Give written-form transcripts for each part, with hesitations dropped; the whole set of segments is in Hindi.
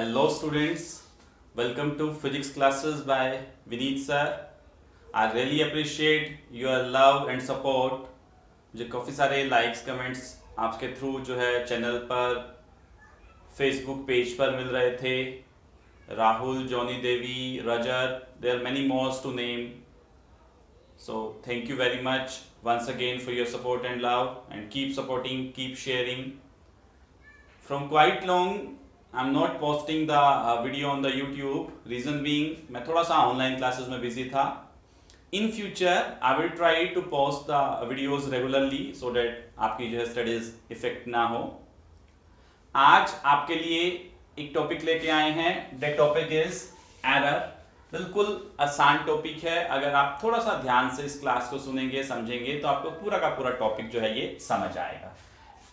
Hello students, welcome to physics classes by Vineet sir. I really appreciate your love and support. मुझे काफ़ी सारे लाइक्स कमेंट्स आपके थ्रू जो है चैनल पर फेसबुक पेज पर मिल रहे थे. Rahul, Johnny Devi, Rajat, there are many more to name. So thank you very much once again for your support and love, and keep supporting, keep sharing. From quite long I'm not posting the video on the YouTube. Reason being मैं थोड़ा सा ऑनलाइन क्लासेस में बिजी था. In future I will try to post the videos regularly so that आपकी जो है स्टडीज इफेक्ट ना हो. आज आपके लिए एक टॉपिक लेके आए हैं. That topic is error. बिल्कुल आसान टॉपिक है. अगर आप थोड़ा सा ध्यान से इस क्लास को सुनेंगे, समझेंगे तो आपको पूरा का पूरा टॉपिक जो है ये समझ आएगा.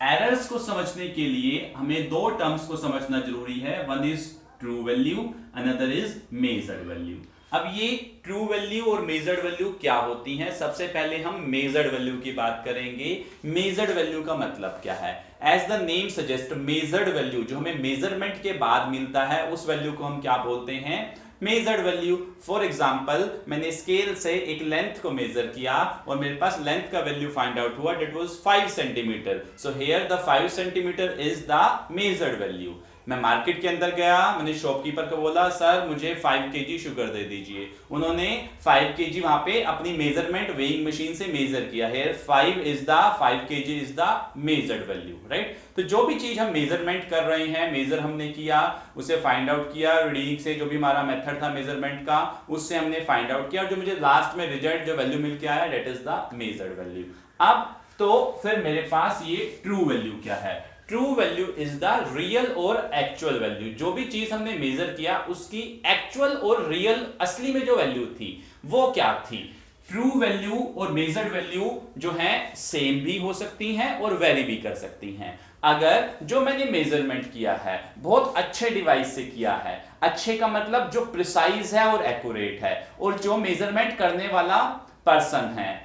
एरर्स को समझने के लिए हमें दो टर्म्स को समझना जरूरी है. One is true value, another is measured value. अब ये ट्रू वैल्यू और मेजर्ड वैल्यू क्या होती हैं? सबसे पहले हम मेजर्ड वैल्यू की बात करेंगे. मेजर्ड वैल्यू का मतलब क्या है? As the name suggest, measured value जो हमें मेजरमेंट के बाद मिलता है उस वैल्यू को हम क्या बोलते हैं? Measured value. फॉर एग्जाम्पल मैंने स्केल से एक लेंथ को मेजर किया और मेरे पास लेंथ का वैल्यू फाइंड आउट हुआ. That was 5 centimetre. So here the 5 centimetre is the measured value. मैं मार्केट के अंदर गया, मैंने शॉपकीपर को बोला सर मुझे 5 kg शुगर दे दीजिए. उन्होंने 5 kg वहां पे अपनी मेजरमेंट वेइंग मशीन से मेजर किया. Here 5 kg is the measured value, right. तो जो भी चीज हम मेजरमेंट कर रहे हैं, मेजर हमने किया, उसे फाइंड आउट किया रीडिंग से, जो भी हमारा मेथड था मेजरमेंट का उससे हमने फाइंड आउट किया, और जो मुझे लास्ट में रिजल्ट जो वैल्यू मिल के आया that is the measured value. अब तो फिर मेरे पास ये ट्रू वैल्यू क्या है? True value is the real और एक्चुअल वैल्यू. जो भी चीज हमने मेजर किया उसकी एक्चुअल और रियल असली में जो वैल्यू थी वो क्या थी? ट्रू वैल्यू और मेजर्ड वैल्यू जो है सेम भी हो सकती हैं और वेरी भी कर सकती हैं. अगर जो मैंने मेजरमेंट किया है बहुत अच्छे डिवाइस से किया है, अच्छे का मतलब जो प्रिसाइज है और एक्यूरेट है, और जो मेजरमेंट करने वाला पर्सन है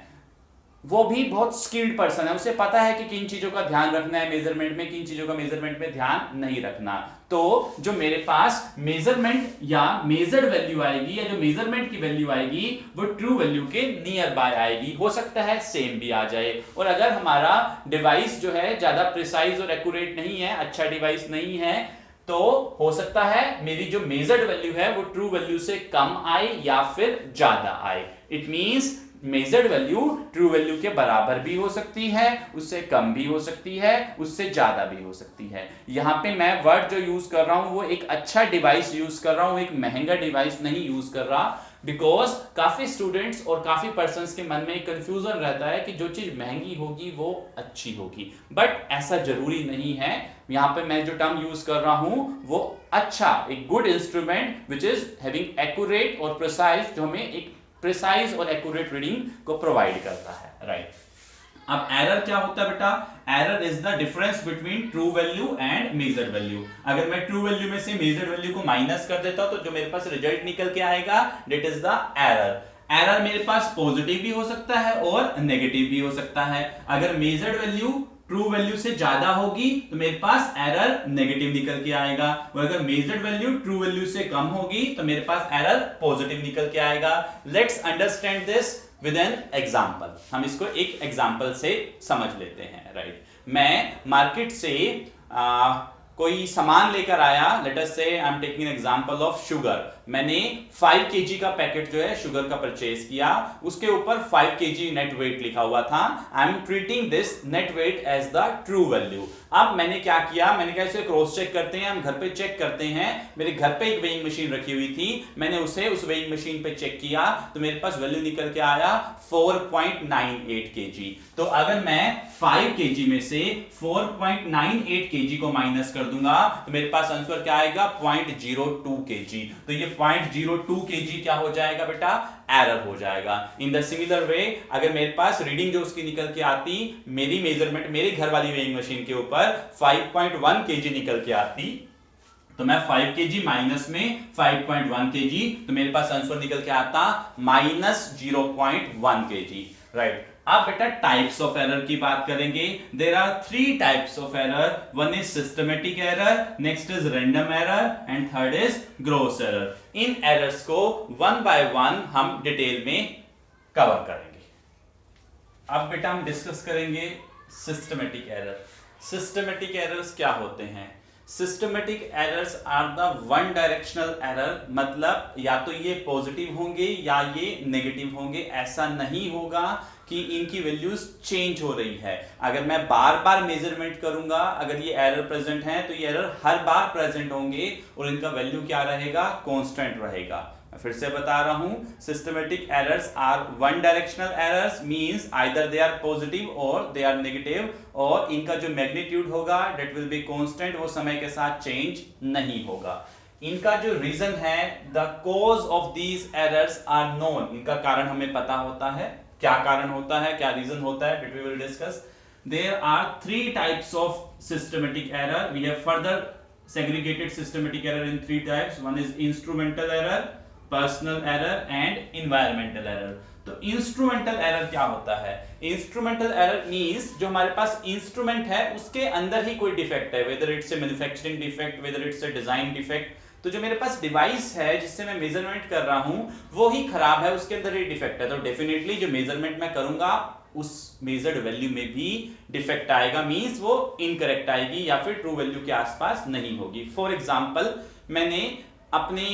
वो भी बहुत स्किल्ड पर्सन है, उसे पता है कि किन चीजों का ध्यान रखना है मेजरमेंट में, किन चीजों का मेजरमेंट में ध्यान नहीं रखना, तो जो मेरे पास मेजरमेंट या मेजर्ड वैल्यू आएगी या जो मेजरमेंट की वैल्यू आएगी वो ट्रू वैल्यू के नियर बाय आएगी. हो सकता है सेम भी आ जाए. और अगर हमारा डिवाइस जो है ज्यादा प्रिसाइज और एक्यूरेट नहीं है, अच्छा डिवाइस नहीं है, तो हो सकता है मेरी जो मेजर्ड वैल्यू है वो ट्रू वैल्यू से कम आए या फिर ज्यादा आए. It means measured value true value के बराबर भी हो सकती है, उससे कम भी हो सकती है, उससे ज्यादा भी हो सकती है. यहां पे मैं वर्ड जो यूज कर रहा हूं वो एक अच्छा डिवाइस यूज कर रहा हूं, एक महंगा डिवाइस नहीं यूज कर रहा. बिकॉज काफी स्टूडेंट्स और काफी पर्संस के मन में एक कंफ्यूजन रहता है कि जो चीज महंगी होगी वो अच्छी होगी, बट ऐसा जरूरी नहीं है. यहां पे मैं जो टर्म यूज कर रहा हूं वो अच्छा, एक good instrument which is having accurate और प्रिसाइज, जो हमें एक प्रिसाइज और एक्यूरेट रीडिंग को प्रोवाइड करता है, राइट. अब एरर क्या होता है बेटा? Error is the difference between true value and measured value. अगर मैं ट्रू वैल्यू में से मेजर्ड वैल्यू को माइनस कर देता हूं तो जो मेरे पास रिजल्ट निकल के आएगा that is the error. Error मेरे पास पॉजिटिव भी हो सकता है और नेगेटिव भी हो सकता है. अगर मेजर्ड वैल्यू ट्रू वैल्यू से ज्यादा होगी तो मेरे पास एरर नेगेटिव निकल के आएगा, और अगर मेजर्ड वैल्यू ट्रू वैल्यू से कम होगी तो मेरे पास एरर पॉजिटिव निकल के आएगा. Let's understand this with an example. हम इसको एक एग्जांपल से समझ लेते हैं, राइट. मैं मार्केट से कोई सामान लेकर आया. लेट अस से I am taking an example of sugar. मैंने 5 kg का पैकेट जो है शुगर का परचेज किया. उसके ऊपर 5 kg नेट वेट लिखा हुआ था. I am treating this net weight as the true value. अब मैंने क्या किया, मैंने कहा इसे क्रॉस चेक करते हैं, हम घर पे चेक करते हैं. मेरे घर पे एक वेइंग मशीन रखी हुई थी, मैंने उसे उस वेइंग मशीन पे चेक किया तो मेरे पास वैल्यू निकल के आया 4.98 kg. तो अगर मैं 5 kg में से 4.98 kg को माइनस कर दूंगा तो मेरे पास आंसर क्या आएगा? 0.02 kg. तो ये 0.02 kg क्या हो जाएगा बेटा? एरर हो जाएगा. इन द सिमिलर वे अगर मेरे पास रीडिंग जो उसकी निकल के आती, मेरी मेजरमेंट मेरे घर वाली वेइंग मशीन के ऊपर 5.1 kg निकल के आती, तो मैं 5 kg माइनस में 5.1 kg, तो मेरे पास आंसर निकल के आता -0.1 kg, राइट. अब बेटा टाइप्स ऑफ एरर की बात करेंगे। There are 3 types of error. One is systematic error, next is random error and third is gross error. इन एरर्स को वन बाय वन हम डिटेल में कवर करेंगे। अब बेटा हम डिस्कस करेंगे सिस्टमेटिक एरर। सिस्टमेटिक एरर्स क्या होते हैं? Systematic errors are the one directional error, मतलब या तो ये पॉजिटिव होंगे या ये नेगेटिव होंगे। ऐसा नहीं होगा कि इनकी वैल्यूज चेंज हो रही है। अगर मैं बार बार मेजरमेंट करूंगा, अगर ये एरर प्रेजेंट है तो ये एरर हर बार प्रेजेंट होंगे और इनका वैल्यू क्या रहेगा? कांस्टेंट रहेगा। फिर से बता रहा हूं, systematic errors are one directional errors, means either they are positive और दे आर नेगेटिव, और इनका जो मैग्नीट्यूड होगा दैट विल बी कांस्टेंट, वो समय के साथ चेंज नहीं होगा। इनका जो रीजन है, the cause of these errors are known, इनका कारण हमें पता होता है। क्या कारण होता है, क्या रीजन होता है, that we will discuss. There are 3 types of systematic error. We have further segregated systematic error in 3 types. One is instrumental error, personal error and environmental error. तो इंस्ट्रूमेंटल एरर क्या होता है? इंस्ट्रूमेंटल एरर मींस जो हमारे पास इंस्ट्रूमेंट है उसके अंदर ही कोई डिफेक्ट है, whether it's a manufacturing defect, whether it's a design defect. तो जो मेरे पास डिवाइस है जिससे मैं मेजरमेंट कर रहा हूं वो ही खराब है, उसके अंदर ही डिफेक्ट है, तो डेफिनेटली जो मेजरमेंट मैं करूंगा उस मेजर्ड वैल्यू में भी डिफेक्ट आएगा, मींस वो इनकरेक्ट आएगी या फिर ट्रू वैल्यू के आसपास नहीं होगी। फॉर एग्जांपल, मैंने अपनी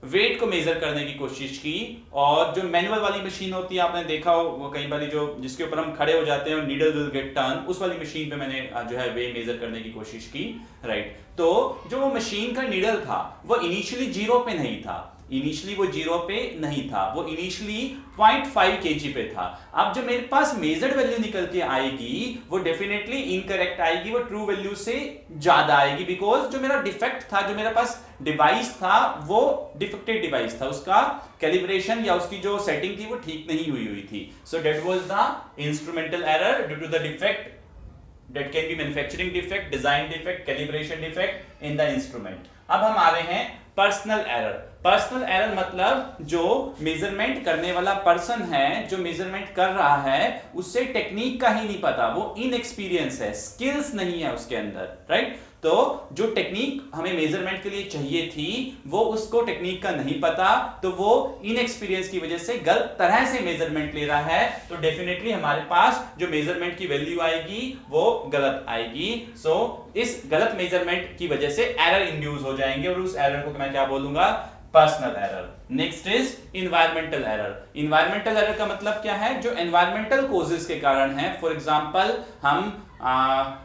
वेट को मेजर करने की कोशिश की और जो मैनुअल वाली मशीन होती है, आपने देखा हो वो कई बार, जो जिसके ऊपर हम खड़े हो जाते हैं और नीडल विल गेट टर्न, उस वाली मशीन पे मैंने जो है वे मेजर करने की कोशिश की, राइट। तो जो वो मशीन का नीडल था वो इनिशियली 0 पे नहीं था, इनिशियली वो 0 पे नहीं था, वो इनिशियली 0.5 kg पे था। अब जो मेरे पास मेजर्ड वैल्यू निकल के आएगी वो डेफिनेटली इनकरेक्ट आएगी, वो ट्रू वैल्यू से ज्यादा आएगी, बिकॉज जो मेरा डिफेक्ट था, जो मेरा पास डिवाइस था वो डिफेक्टेड डिवाइस था, उसका कैलिब्रेशन या उसकी जो सेटिंग थी वो ठीक नहीं हुई थी। So that was the instrumental error due to the defect that can be manufacturing defect, design defect, calibration defect in the instrument. अब हम आ रहे हैं पर्सनल एरर। पर्सनल एरर मतलब जो मेजरमेंट करने वाला पर्सन है, जो मेजरमेंट कर रहा है, उससे टेक्निक का ही नहीं पता, वो इनएक्सपीरियंस है, स्किल्स नहीं है उसके अंदर, राइट। तो जो टेक्निक हमें मेजरमेंट के लिए चाहिए थी वो उसको टेक्निक का नहीं पता, तो वो इनएक्सपीरियंस की वजह से गलत तरह से मेजरमेंट ले रहा है, तो डेफिनेटली हमारे पास जो मेजरमेंट की वैल्यू आएगी वो गलत आएगी। सो इस गलत मेजरमेंट की वजह से एरर इंड्यूस हो जाएंगे और उस एरर को मैं क्या बोलूंगा? Personal error. Next is environmental error. Environmental error का मतलब क्या है? जो एनवायरमेंटल कॉजेस के कारण है। फॉर एग्जांपल, हम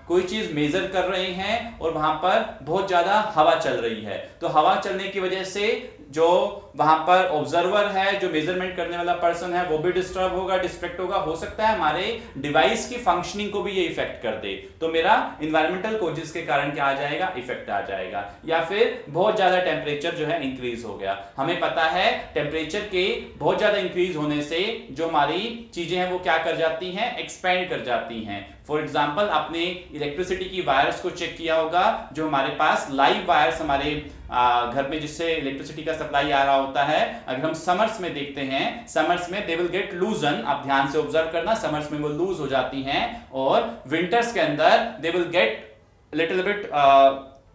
कोई चीज मेजर कर रहे हैं और वहां पर बहुत ज्यादा हवा चल रही है, तो हवा चलने की वजह से जो वहां पर ऑब्जर्वर है, जो मेजरमेंट करने वाला पर्सन है, वो भी डिस्टर्ब होगा, डिस्ट्रैक्ट होगा, हो सकता है हमारे डिवाइस की फंक्शनिंग को भी ये इफेक्ट कर दे, तो मेरा इन्वायरमेंटल कॉजेस के कारण क्या आ जाएगा? इफेक्ट आ जाएगा। या फिर बहुत ज्यादा टेम्परेचर जो है इंक्रीज हो गया, हमें पता है टेम्परेचर के बहुत ज्यादा इंक्रीज होने से जो हमारी चीजें हैं वो क्या कर जाती हैं? एक्सपेंड कर जाती हैं। फॉर एग्जाम्पल, आपने इलेक्ट्रिसिटी की वायर्स को चेक किया होगा, जो हमारे पास लाइव वायर्स हमारे घर में जिससे इलेक्ट्रिसिटी का सप्लाई आ रहा होता है, अगर हम समर्स में देखते हैं, समर्स में दे विल गेट लूजन, आप ध्यान से ऑब्जर्व करना, समर्स में वो लूज हो जाती हैं, और विंटर्स के अंदर they will get little bit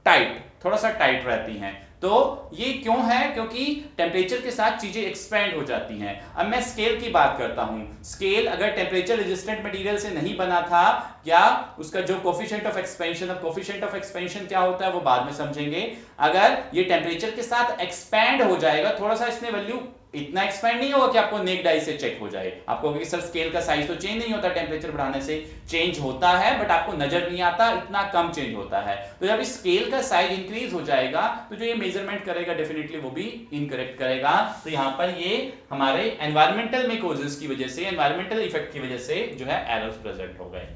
tight, थोड़ा सा टाइट रहती हैं। तो ये क्यों है? क्योंकि टेम्परेचर के साथ चीजें एक्सपेंड हो जाती हैं। अब मैं स्केल की बात करता हूं। स्केल अगर टेम्परेचर रेजिस्टेंट मटेरियल से नहीं बना था, क्या उसका जो कोफिशिएंट ऑफ एक्सपेंशन, अब कोफिशिएंट ऑफ एक्सपेंशन क्या होता है वो बाद में समझेंगे। अगर ये टेम्परेचर के साथ एक्सपेंड हो जाएगा, थोड़ा सा इसमें वैल्यू इतना एक्सपेंड नहीं होगा कि आपको नेक्ड आई से चेक हो जाए, आपको कि सर स्केल का साइज तो चेंज नहीं होता, टेम्परेचर बढ़ाने से चेंज होता है, बट आपको नजर नहीं आता, इतना कम चेंज होता है। तो जब इस स्केल का साइज इंक्रीज हो जाएगा तो जो ये मेजरमेंट करेगा डेफिनेटली वो भी इनकरेक्ट करेगा। तो यहां पर ये हमारे एनवायरमेंटल में कॉजेस की वजह से, एनवायरमेंटल इफेक्ट की वजह से जो है एरर्स प्रेजेंट हो गए।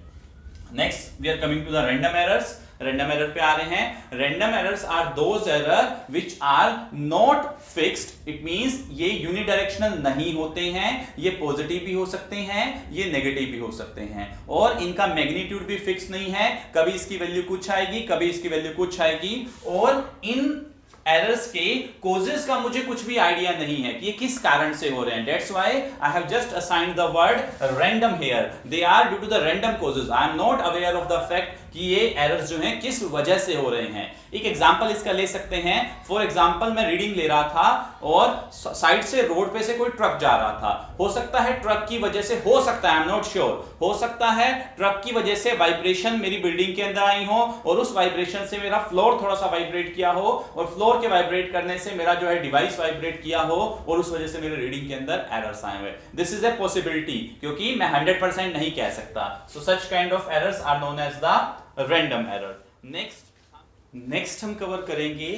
Next we are coming to the random errors. Random error पे आ रहे हैं। Random errors are those error which are not fixed, it means ये यूनिडायरेक्शनल नहीं होते हैं, ये पॉजिटिव भी हो सकते हैं, ये नेगेटिव भी हो सकते हैं, और इनका मैग्नीट्यूड भी फिक्स नहीं है, कभी इसकी वैल्यू कुछ आएगी, कभी इसकी वैल्यू कुछ आएगी, और इन एरर्स के कॉजेस का मुझे कुछ भी आइडिया नहीं है कि ये किस कारण से हो रहे हैं. That's why I have just assigned the word random here. They are due to the random causes. I am not aware of the fact कि ये एरर्स जो हैं किस वजह से हो रहे हैं. एक एग्जांपल इसका ले सकते हैं. फॉर एग्जांपल मैं रीडिंग ले रहा था और साइड से रोड पे से कोई ट्रक जा रहा था. हो सकता है ट्रक की वजह से, हो सकता है, आई एम नॉट श्योर, हो सकता है ट्रक की वजह से वाइब्रेशन मेरी बिल्डिंग के अंदर आई हो और उस वाइब्रेशन से मेरा फ्लोर थोड़ा सा वाइब्रेट किया हो और फ्लोर के वाइब्रेट करने से मेरा जो है डिवाइस वाइब्रेट किया हो और उस वजह से मेरे रीडिंग के अंदर एरर्स आए हुए. दिस इज ए पॉसिबिलिटी, क्योंकि मैं 100% नहीं कह सकता. So such kind of errors are known as the random error. Next हम कवर करेंगे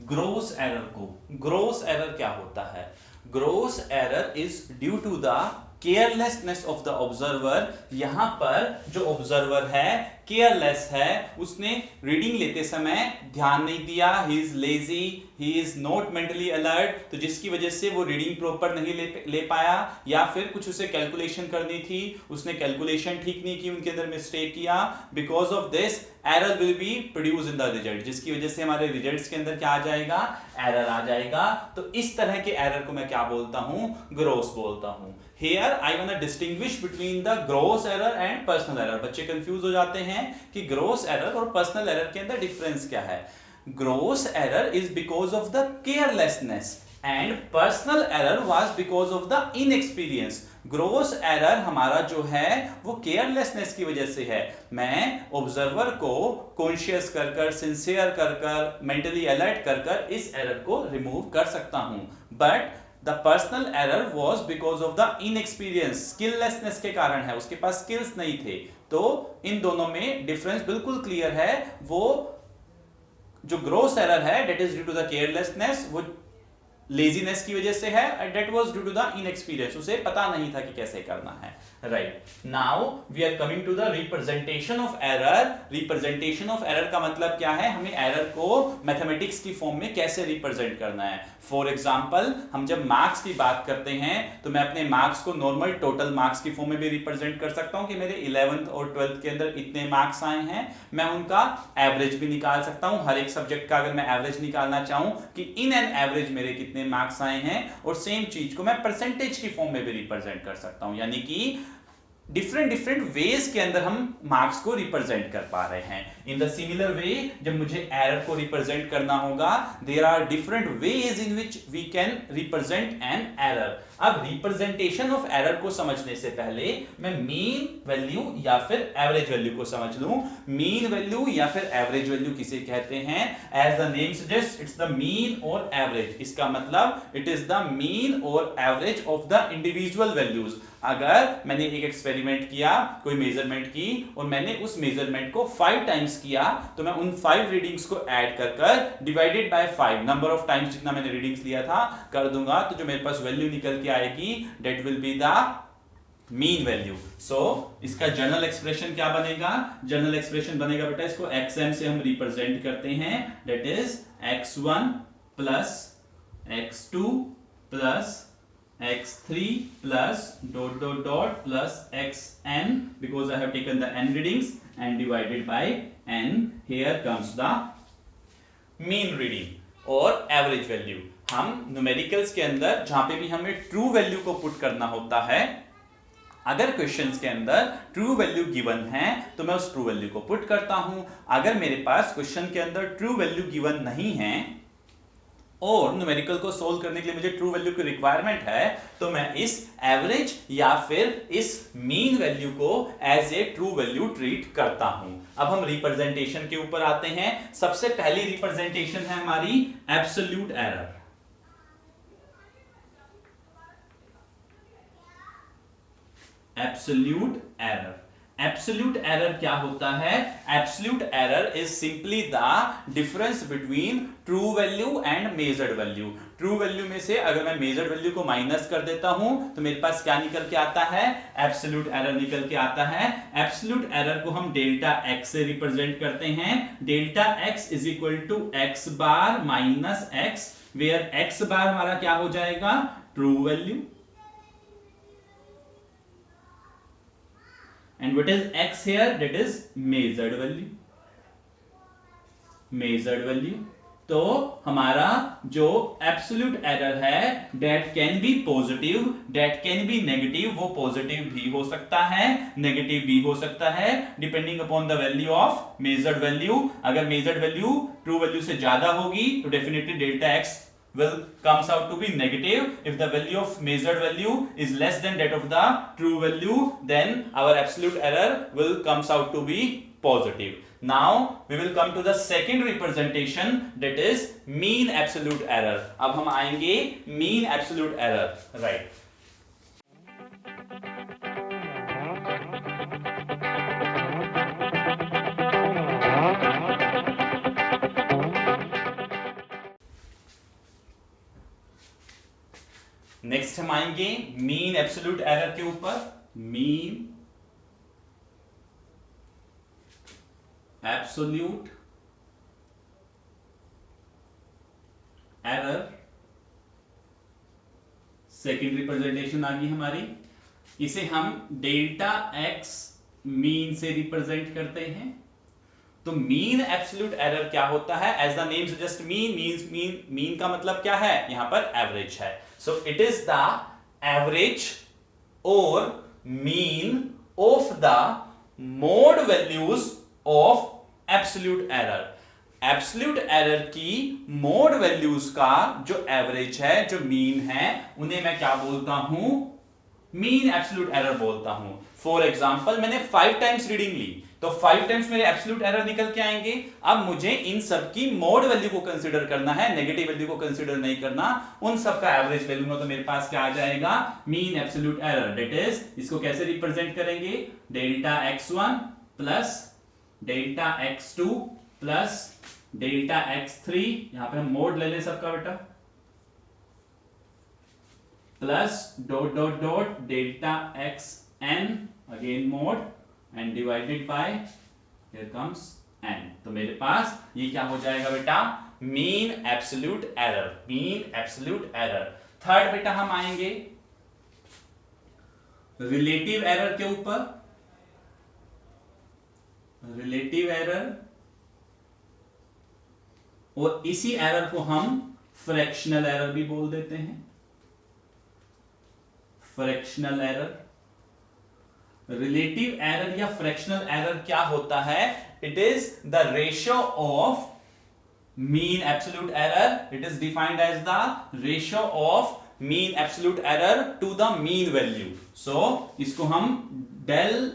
ग्रॉस एरर को. ग्रॉस एरर क्या होता है? Gross error is due to the carelessness of the observer. यहां पर जो ऑब्जर्वर है केयरलेस है, उसने रीडिंग लेते समय ध्यान नहीं दिया. He is lazy, he is not mentally alert, तो जिसकी वजह से वो रीडिंग प्रॉपर नहीं ले पाया, या फिर कुछ उसे कैलकुलेशन करनी थी, उसने कैलकुलेशन ठीक नहीं की, उनके अंदर मिस्टेक किया. Because of this error will be produce in the result, जिसकी वजह से हमारे रिजल्ट्स के अंदर क्या आ जाएगा? एरर आ जाएगा. तो इस तरह के एरर को मैं क्या बोलता हूं? ग्रॉस बोलता हूं. Here I want to distinguish between the gross error and personal error. बच्चे कंफ्यूज हो जाते हैं कि gross error और personal error के अंदर डिफरेंस क्या है. Gross error is because of the carelessness and personal error was because of the inexperience. Gross error हमारा जो है वो केयरलेसनेस की वजह से है. मैं ऑब्जर्वर को कॉन्शियस कर कर, सिंसियर कर कर, मेंटली अलर्ट कर कर इस एरर को रिमूव कर सकता हूं. But The personal error was because of the inexperience, skillessness के कारण है, उसके पास skills नहीं थे. तो इन दोनों में डिफरेंस बिल्कुल क्लियर है. वो जो gross error है that is due to the carelessness, वो लेजीनेस की वजह से है, and that was due to the inexperience, उसे पता नहीं था कि कैसे करना है. Right. Now we are coming to the representation of error. Representation of error का मतलब क्या है? हमें एरर को मैथमेटिक्स की फॉर्म में कैसे रिप्रेजेंट करना है. फॉर एग्जांपल, हम जब मार्क्स की बात करते हैं तो मैं अपने मार्क्स को नॉर्मल टोटल मार्क्स की फॉर्म में भी रिप्रेजेंट कर सकता हूं कि मेरे 11th और 12th के अंदर इतने मार्क्स आए हैं. मैं उनका एवरेज भी निकाल सकता हूं. हर एक सब्जेक्ट का अगर मैं एवरेज निकालना चाहूं कि इन एन एवरेज मेरे कितने मार्क्स आए हैं, और सेम चीज को मैं परसेंटेज की फॉर्म में भी रिप्रेजेंट कर सकता हूं. यानी कि डिफरेंट वेज के अंदर हम मार्क्स को रिप्रेजेंट कर पा रहे हैं. इन द सिमिलर वे, जब मुझे एरर को रिप्रेजेंट करना होगा, there are different ways in which we can represent an error. अब रिप्रेजेंटेशन ऑफ एरर को समझने से पहले मैं मीन वैल्यू या फिर एवरेज वैल्यू को समझ लूं. मीन वैल्यू या फिर एवरेज वैल्यू किसे कहते हैं? As the name suggest, it's the mean और एवरेज. इसका मतलब इट इज द मीन और average of the individual values. अगर मैंने एक एक्सपेरिमेंट किया, कोई मेजरमेंट की, और मैंने उस मेजरमेंट को 5 टाइम्स किया, तो मैं उन 5 रीडिंग्स को ऐड कर कर divided by 5 number of times जितना मैंने रीडिंग्स लिया था कर दूंगा, तो जो मेरे पास वैल्यू निकल के आएगी that will be the mean value. So इसका जनरल एक्सप्रेशन क्या बनेगा? जनरल एक्सप्रेशन बनेगा बेटा, इसको xm से हम रिप्रेजेंट करते हैं, that is x1 plus x2 plus x3 plus dot dot dot plus xn, because I have taken the n readings and divided by n. Here comes the mean reading और average value. हम न्यूमेरिकल्स के अंदर जहां पे भी हमें ट्रू वैल्यू को पुट करना होता है, अगर क्वेश्चंस के अंदर ट्रू वैल्यू गिवन है तो मैं उस ट्रू वैल्यू को पुट करता हूं. अगर मेरे पास क्वेश्चन के अंदर ट्रू वैल्यू गिवन नहीं है और न्यूमेरिकल को सोल्व करने के लिए मुझे ट्रू वैल्यू की रिक्वायरमेंट है, तो मैं इस एवरेज या फिर इस मीन वैल्यू को as a true value treat करता हूं. अब हम रिप्रेजेंटेशन के ऊपर आते हैं. सबसे पहली रिप्रेजेंटेशन है हमारी absolute error. Absolute error. Absolute error क्या होता है? Absolute error is simply the difference between true value and measured value. True value में से अगर मैं मेजर्ड वैल्यू को माइनस कर देता हूं तो मेरे पास क्या निकल के आता है? एब्सोल्यूट एरर निकल के आता है. एब्सोल्यूट एरर को हम डेल्टा x से रिप्रेजेंट करते हैं. Delta x is equal to x bar minus x, where x bar हमारा क्या हो जाएगा? True value. And what is x here? That is measured value. Measured value. तो हमारा जो एब्सोल्यूट एरर है date can be positive, date can be negative, वो पॉजिटिव भी हो सकता है, नेगेटिव भी हो सकता है, depending upon the value of measured value. अगर मेजर्ड वैल्यू ट्रू वैल्यू से ज्यादा होगी तो definitely delta x will comes out to be negative. If the value of measured value is less than that of the true value, then our absolute error will comes out to be positive. Now we will come to the second representation, that is mean absolute error. अब हम आएंगे mean absolute error, right? Next हम आएंगे मीन एब्सोल्यूट एरर के ऊपर। Mean absolute error, second representation आ गई हमारी। इसे हम डेल्टा एक्स मीन से रिप्रेजेंट करते हैं। तो मीन एब्सोल्यूट एरर क्या होता है? As the name suggest mean means mean का मतलब क्या है? यहां पर एवरेज है। So it is the average और mean of the mod values of absolute error. Absolute error की मोड वैल्यूज का जो एवरेज है, जो मीन है, उन्हें मैं क्या बोलता हूं? मीन एब्सोल्यूट एरर बोलता हूं। फॉर एग्जांपल मैंने 5 टाइम्स रीडिंग ली तो 5 टाइम्स मेरे एब्सोल्यूट एरर निकल के आएंगे। अब मुझे इन सब की मोड वैल्यू को कंसीडर करना है, नेगेटिव वैल्यू को कंसीडर नहीं करना। उन सब का एवरेज ले लूंगा तो मेरे पास क्या आ जाएगा? Mean absolute error. That is, इसको कैसे रिप्रेजेंट करेंगे? Delta x1 plus delta x2 plus delta x3, यहां पे हम मोड ले लें सबका बेटा, plus dot dot dot delta xn again mode and divided by here comes n। तो मेरे पास ये क्या हो जाएगा बेटा? Mean absolute error. Mean absolute error. Third बेटा हम आएंगे रिलेटिव एरर के ऊपर। रिलेटिव एरर, और इसी एरर को हम फ्रैक्शनल एरर भी बोल देते हैं। फ्रैक्शनल एरर, रिलेटिव एरर या फ्रैक्शनल एरर क्या होता है? It is the ratio of mean absolute error. It is defined as the ratio of mean absolute error to the mean value. So इसको हम डेल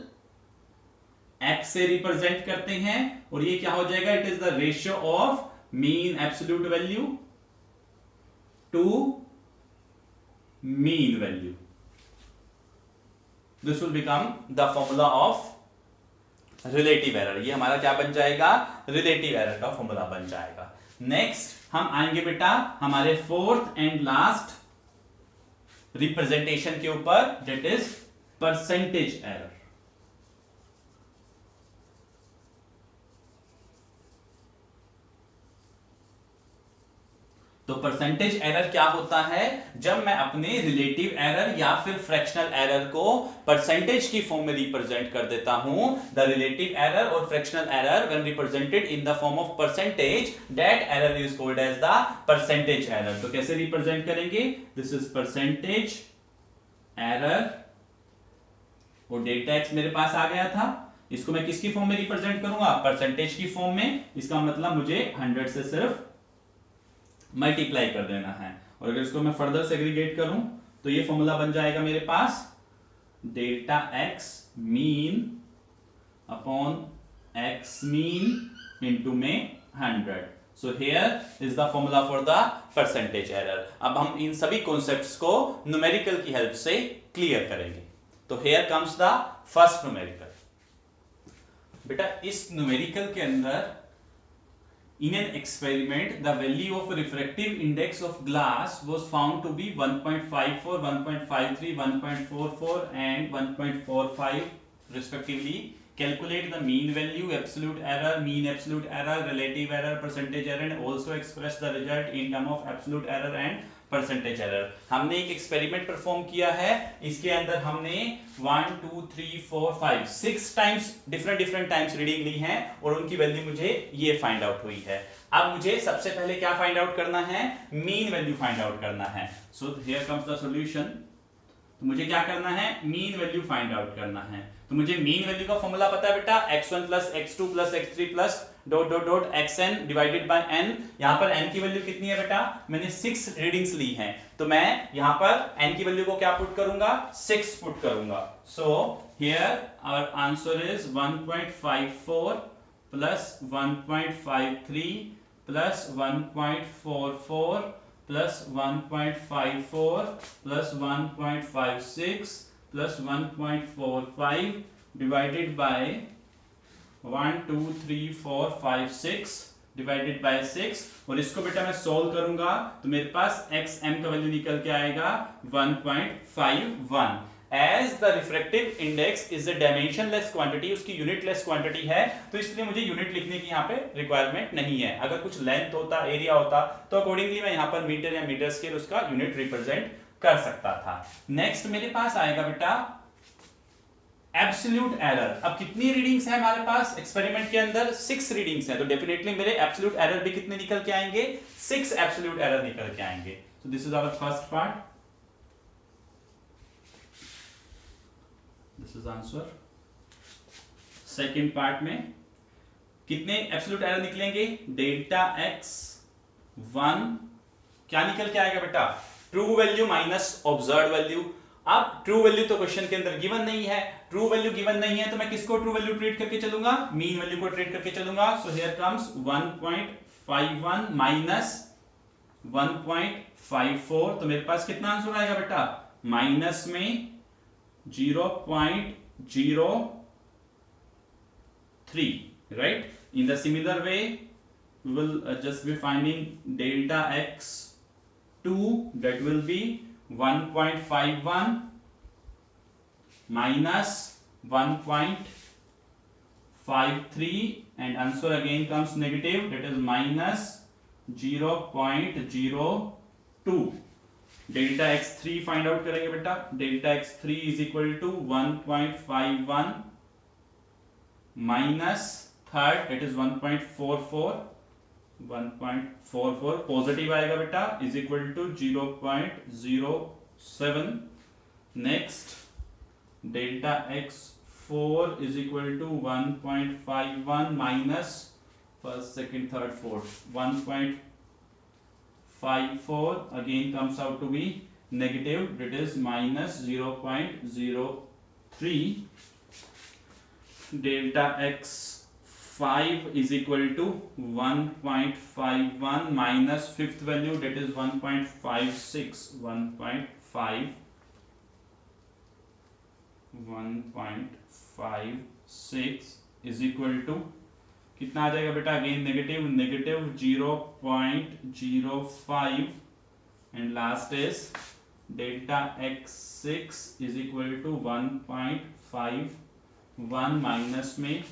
एक्स से रिप्रेजेंट करते हैं, और ये क्या हो जाएगा? It is the ratio of mean absolute value to mean value. This will become the formula of relative error। ये हमारा क्या बन जाएगा? relative error का फॉर्मूला बन जाएगा। नेक्स्ट हम आएंगे बेटा हमारे फोर्थ एंड लास्ट रिप्रेजेंटेशन के ऊपर, दैट इज परसेंटेज एरर। तो परसेंटेज एरर क्या होता है? जब मैं अपने रिलेटिव एरर या फिर फ्रैक्शनल एरर को परसेंटेज की फॉर्म में रिप्रेजेंट कर देता हूं। द रिलेटिव एरर और fractional error when represented in the form of percentage, that error is called as the percentage error. तो कैसे रिप्रेजेंट करेंगे? दिस इज परसेंटेज एरर, और डेल्टा एक्स मेरे पास आ गया था। इसको मैं किसकी फॉर्म में रिप्रेजेंट करूंगा? परसेंटेज की फॉर्म में। इसका मतलब मुझे 100 से सिर्फ मल्टीप्लाई कर देना है, और अगर इसको मैं फर्दर सेग्रीगेट करूं तो ये फॉर्मूला बन जाएगा मेरे पास delta x mean upon X mean into में 100। So here is the formula for the percentage error. अब हम इन सभी कॉन्सेप्ट्स को न्यूमेरिकल की हेल्प से क्लियर करेंगे। तो here comes the first numerical. बेटा इस न्यूमेरिकल के अंदर, in an experiment the value of refractive index of glass was found to be 1.54, 1.53, 1.44 and 1.45 respectively. Calculate the mean value, absolute error, mean absolute error, relative error, percentage error, and also express the result in term of absolute error and percentage error. हमने एक एक्सपेरिमेंट परफॉर्म किया है, इसके अंदर हमने 1 2 3 4 5 6 टाइम्स डिफरेंट टाइम्स रीडिंग ली है और उनकी वैल्यू मुझे ये फाइंड आउट हुई है। अब मुझे सबसे पहले क्या फाइंड आउट करना है, मीन वैल्यू फाइंड आउट करना है। So here comes the solution. तो मुझे क्या करना है, मीन वैल्यू फाइंड आउट करना है। तो मुझे मीन वैल्यू का फॉर्मूला पता है बेटा, x1 plus x2 plus x3 plus dot dot dot xn divided by n। यहां पर n की वैल्यू कितनी है बेटा, मैंने 6 रीडिंग्स ली हैं, तो मैं यहां पर n की वैल्यू को क्या पुट करूंगा, 6 पुट करूंगा। So here our answer is 1.54 plus 1.53 plus 1.44 plus 1.54 plus 1.56 plus 1.45 divided by 1 2 3 4 5 6 divided by 6। और इसको बेटा मैं सोल्व करूंगा तो मेरे पास xm का वैल्यू निकल के आएगा 1.51। As the refractive index is a dimensionless quantity, उसकी यूनिटलेस क्वांटिटी है, तो इसलिए मुझे यूनिट लिखने की यहाँ पे रिक्वायरमेंट नहीं है। अगर कुछ लेंथ होता, एरिया होता, तो अकॉर्डिंगली मैं यहाँ पर मीटर या मीटर स्केल उसका यूनिट रिप्रेजेंट कर सकता था। नेक्स्ट मेरे पास आएगा बेटा एब्सोल्यूट एरर। अब कितनी रीडिंग्स है हमारे पास एक्सपेरिमेंट के अंदर, 6 रीडिंग्स है, तो डेफिनेटली मेरे एब्सोल्यूट एरर भी कितने निकल के आएंगे, 6 एब्सोल्यूट एरर निकल के आएंगे। So this is our first part, this is answer. Second part में कितने एब्सोल्यूट एरर निकलेंगे, डेल्टा x 1 क्या निकल के आएगा बेटा, true value minus observed value. अब ट्रू वैल्यू तो क्वेश्चन के अंदर गिवन नहीं है, ट्रू वैल्यू गिवन नहीं है तो मैं किसको ट्रू वैल्यू ट्रीट करके चलूंगा, मीन वैल्यू को ट्रीट करके चलूंगा। सो हियर कम्स 1.51 माइनस 1.54, तो मेरे पास कितना आंसर आएगा बेटा, माइनस में 0.03, right? In the similar way we will just be finding delta x2, that will be 1.51 minus 1.53 and answer again comes negative, that is minus 0.02। Delta x3 find out करेंगे बेटा, delta x3 is equal to 1.51 minus third that is 1.44 positive आएगा बेटा, is equal to 0.07। Next delta x4 is equal to 1.51 minus first second third fourth 1.54 again comes out to be negative, that is minus 0.03। delta x5 is equal to 1.51 minus fifth value, that is 1.56 1.56 is equal to कितना आ जाएगा बेटा, again negative 0.05 and last is delta x6 is equal to 1.51 minus में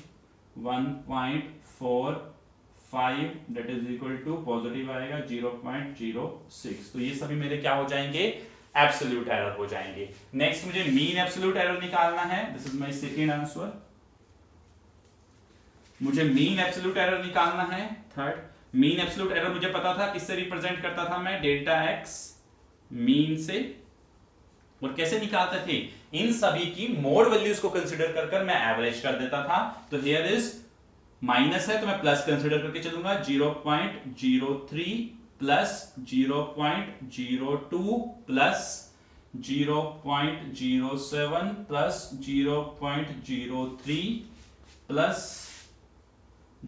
1.45 that is equal to positive आएगा 0.06। तो ये सभी मेरे क्या हो जाएंगे, एब्सोल्यूट एरर हो जाएंगे। नेक्स्ट मुझे मीन एब्सोल्यूट एरर निकालना है, this is my second answer. मुझे मीन एब्सोल्यूट एरर निकालना है थर्ड। मीन एब्सोल्यूट एरर मुझे पता था किससे रिप्रेजेंट करता था मैं, डेल्टा x मीन से। और कैसे निकालते थे, इन सभी की मोड वैल्यूज को कंसीडर कर मैं एवरेज कर देता था। तो हियर इज माइनस है तो मैं प्लस कंसीडर करके चलूंगा, 0.03 plus 0.02 plus 0.07 plus 0.03 plus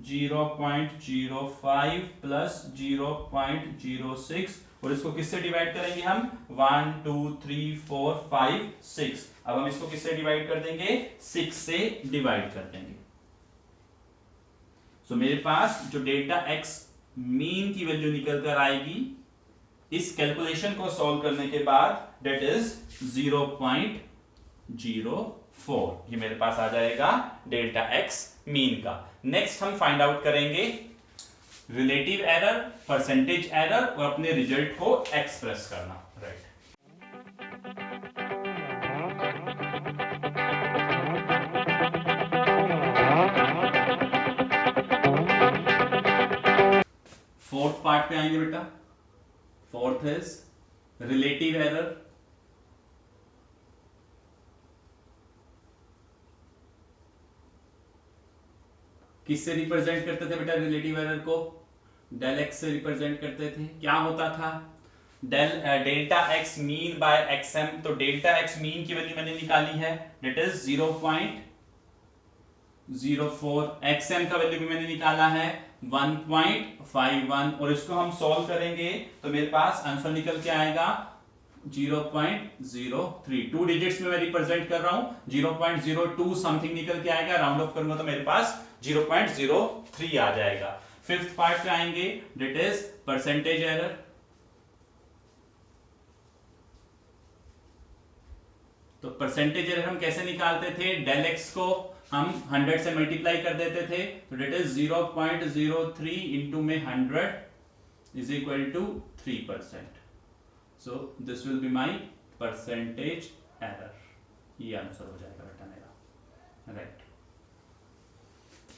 0.05 plus 0.06 और इसको किससे डिवाइड करेंगे हम, 1 2 3 4 5 6। अब हम इसको किससे डिवाइड कर देंगे, 6 से डिवाइड कर देंगे। सो मेरे पास जो डेल्टा x मीन की वैल्यू निकल कर आएगी इस कैलकुलेशन को सॉल्व करने के बाद, दैट इज 0.04। ये मेरे पास आ जाएगा डेल्टा x मीन का। नेक्स्ट हम फाइंड आउट करेंगे रिलेटिव एरर, परसेंटेज एरर और अपने रिजल्ट को एक्सप्रेस करना, राइट। फोर्थ पार्ट पे आएंगे बेटा। Fourth is relative error. किससे रिप्रेजेंट करते थे बेटा रिलेटिव एरर को? डेल एक्स से रिप्रेजेंट करते थे। क्या होता था? Delta x mean by XM. तो डेल्टा एक्स मीन की वैल्यू मैंने निकाली है, दैट इज 0.04। एक्सएम का वैल्यू भी मैंने निकाला है 1.51 और इसको हम सॉल्व करेंगे तो मेरे पास आंसर निकल के आएगा 0.03। 2 डिजिट्स में मैं रिप्रेजेंट कर रहा हूं, 0.02 समथिंग निकल के आएगा। राउंड ऑफ करूंगा तो मेरे पास 0.03 आ जाएगा। फिफ्थ पार्ट पे आएंगे, दैट इज परसेंटेज एरर। तो परसेंटेज एरर हम कैसे निकालते थे? डेल एक्स को हम 100 से मल्टीप्लाई कर देते थे, तो दैट इज 0.03 इंटू में 100 is equal to 3%। So this will be my percentage error. ये आंसर हो जाएगा बेटा मेरा, राइट।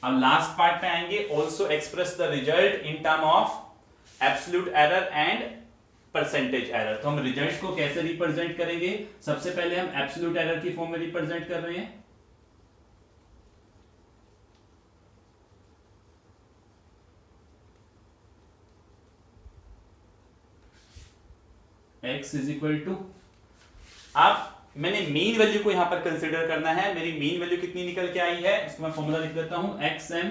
अब लास्ट पार्ट पे आएंगे, also express the result in term of absolute error and percentage error. तो हम रिजल्ट को कैसे रिप्रेजेंट करेंगे? सबसे पहले हम एब्सोल्यूट एरर की फॉर्म में रिप्रेजेंट कर रहे हैं। x इज इक्वल टू, अब मैंने मीन वैल्यू को यहां पर कंसीडर करना है। मेरी मीन वैल्यू कितनी निकल के आई है, इसको मैं फॉर्मूला लिख देता हूं, xm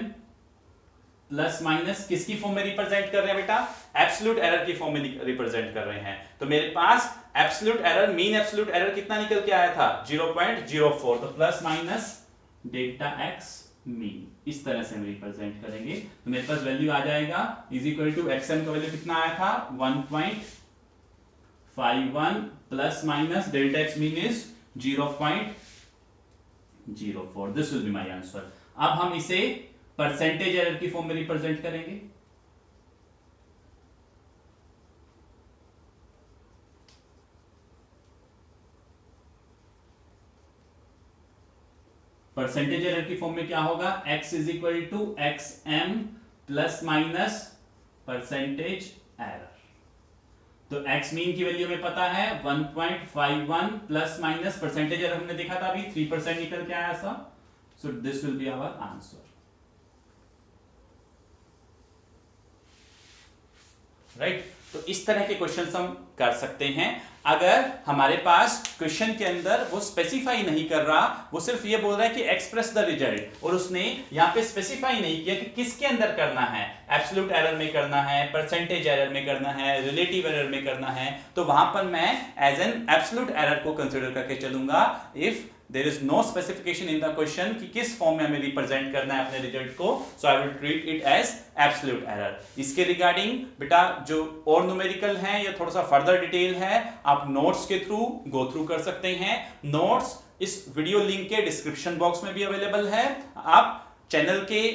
प्लस माइनस किसकी फॉर्म में रिप्रेजेंट कर रहे हैं बेटा? एब्सोल्यूट एरर की फॉर्म में रिप्रेजेंट कर रहे हैं। तो मेरे पास absolute error, mean absolute error कितना निकल के आया था? 0.04। तो plus minus delta x mean, इस तरह से हम रिप्रेजेंट करेंगे तो मेरे पास वैल्यू आ जाएगा इज इक्वल टू एक्सएम का वैल्यू कितना आया था? 1.51 plus minus delta x mean is 0.04। This will be my answer. अब हम इसे परसेंटेज एरर की फॉर्म में रिप्रेजेंट करेंगे। परसेंटेज एरर की फॉर्म में क्या होगा? x is equal to x m plus minus percentage error. तो x मीन की वैल्यू हमें पता है 1.51 प्लस माइनस परसेंटेज एरर हमने देखा था अभी 3% निकल के आया था। So this will be our answer, right. तो इस तरह के क्वेश्चंस हम कर सकते हैं। अगर हमारे पास क्वेश्चन के अंदर वो स्पेसिफाई नहीं कर रहा, वो सिर्फ ये बोल रहा है कि एक्सप्रेस द रिजल्ट, और उसने यहाँ पे स्पेसिफाई नहीं किया कि किसके अंदर करना है, एब्सोल्यूट एरर में करना है, परसेंटेज एरर में करना है, रिलेटिव एरर में करना है, तो वहां पर मैं एज एन एब्सोल्यूट एरर को कंसिडर करके चलूंगा। If there is no specification in the question कि किस फॉर्म में हमें रिप्रेजेंट करना है अपने रिजल्ट को, so I will treat it as absolute error। इसके रिगार्डिंग बेटा जो और न्यूमेरिकल है या थोड़ा सा फर्दर डिटेल है, आप नोट्स के थ्रू गो थ्रू कर सकते हैं। नोट्स इस वीडियो लिंक के डिस्क्रिप्शन बॉक्स में भी अवेलेबल है। आप चैनल के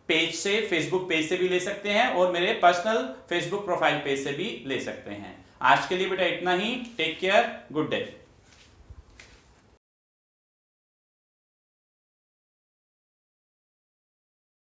पेज से, फेसबुक पेज से भी ले सकते हैं और मेरे पर्सनल फेसबुक प्रोफाइल पेज से भी ले सकते हैं। आज के लिए बेटा इतना ही। Take care, good day.